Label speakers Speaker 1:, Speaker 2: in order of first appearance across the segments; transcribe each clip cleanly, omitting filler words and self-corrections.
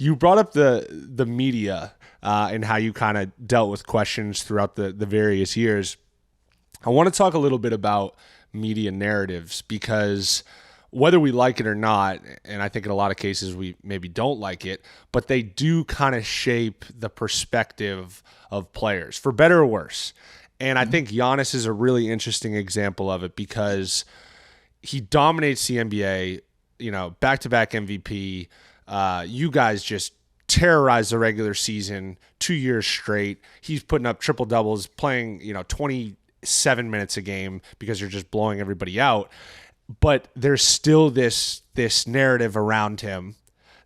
Speaker 1: You brought up the media and how you kind of dealt with questions throughout the various years. I want to talk a little bit about media narratives because whether we like it or not, and I think in a lot of cases we maybe don't like it, but they do kind of shape the perspective of players, for better or worse. And I think Giannis is a really interesting example of it because he dominates the NBA, back-to-back MVP. You guys just terrorize the regular season 2 years straight. He's putting up triple doubles, playing 27 minutes a game because you're just blowing everybody out. But there's still this narrative around him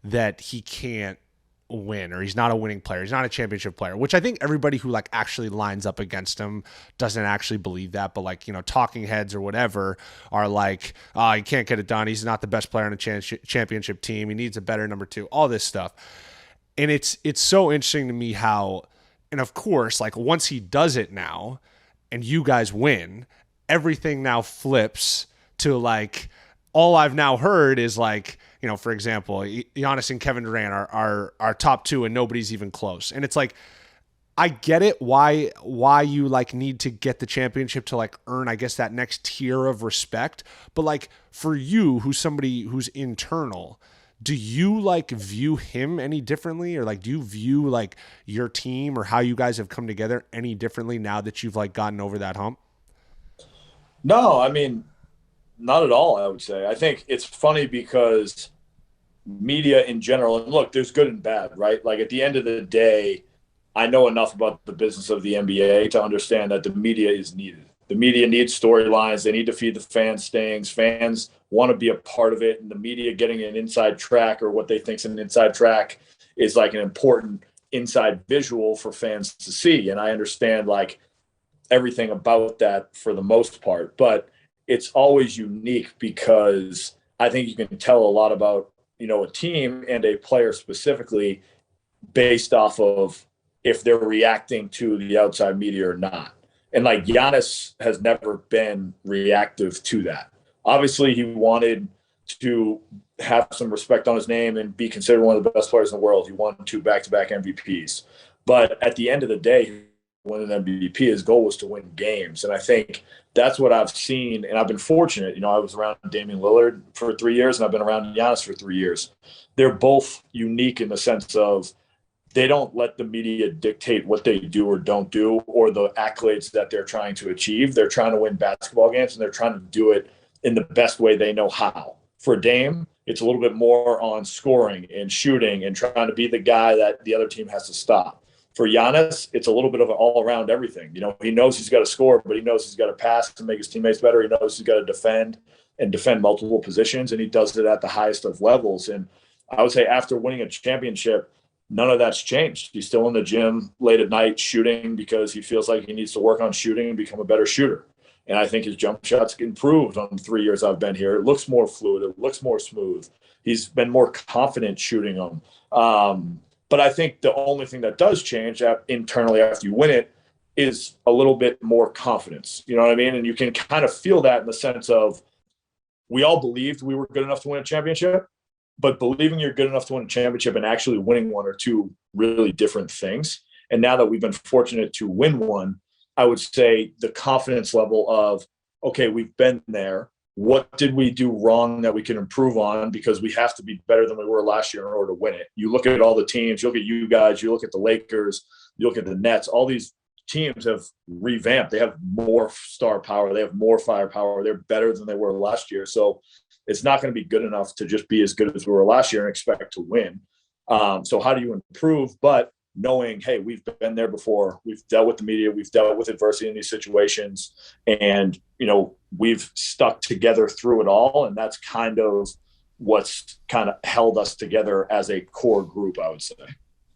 Speaker 1: that he can't win, or he's not a winning player. He's not a championship player, which I think everybody who actually lines up against him doesn't actually believe that. But talking heads or whatever are like, oh, he can't get it done. He's not the best player on a championship team. He needs a better number two, all this stuff. And it's so interesting to me how, and of course, once he does it now and you guys win, everything now flips to all I've now heard is for example, Giannis and Kevin Durant are top two and nobody's even close. And it's I get it why you need to get the championship to earn, I guess, that next tier of respect. But for you, who's somebody who's internal, do you view him any differently, or do you view your team or how you guys have come together any differently now that you've gotten over that hump?
Speaker 2: No, I mean, not at all, I would say. I think it's funny because media in general, and look, there's good and bad, right? At the end of the day, I know enough about the business of the NBA to understand that the media is needed. The media needs storylines. They need to feed the fans things. Fans want to be a part of it. And the media getting an inside track, or what they think is an inside track, is an important inside visual for fans to see. And I understand everything about that for the most part. But it's always unique because I think you can tell a lot about, a team and a player specifically based off of if they're reacting to the outside media or not. And Giannis has never been reactive to that. Obviously, he wanted to have some respect on his name and be considered one of the best players in the world. He won 2 back-to-back MVPs. But at the end of the day, win an MVP, his goal was to win games. And I think that's what I've seen. And I've been fortunate. I was around Damian Lillard for 3 years, and I've been around Giannis for 3 years. They're both unique in the sense of they don't let the media dictate what they do or don't do, or the accolades that they're trying to achieve. They're trying to win basketball games, and they're trying to do it in the best way they know how. For Dame, it's a little bit more on scoring and shooting and trying to be the guy that the other team has to stop. For Giannis, it's a little bit of an all-around everything. He knows he's got to score, but he knows he's got to pass to make his teammates better. He knows he's got to defend and defend multiple positions, and he does it at the highest of levels. And I would say after winning a championship, none of that's changed. He's still in the gym late at night shooting because he feels like he needs to work on shooting and become a better shooter. And I think his jump shots improved on the 3 years I've been here. It looks more fluid. It looks more smooth. He's been more confident shooting them. But I think the only thing that does change internally after you win it is a little bit more confidence. You know what I mean? And you can kind of feel that in the sense of we all believed we were good enough to win a championship, but believing you're good enough to win a championship and actually winning one are two really different things. And now that we've been fortunate to win one, I would say the confidence level of, okay, we've been there. What did we do wrong that we can improve on? Because we have to be better than we were last year in order to win it. You look at all the teams, you look at you guys, you look at the Lakers, you look at the Nets, all these teams have revamped. They have more star power. They have more firepower. They're better than they were last year. So it's not going to be good enough to just be as good as we were last year and expect to win. So how do you improve? But knowing, hey, we've been there before. We've dealt with the media. We've dealt with adversity in these situations. And, we've stuck together through it all. And that's kind of what's kind of held us together as a core group, I would say.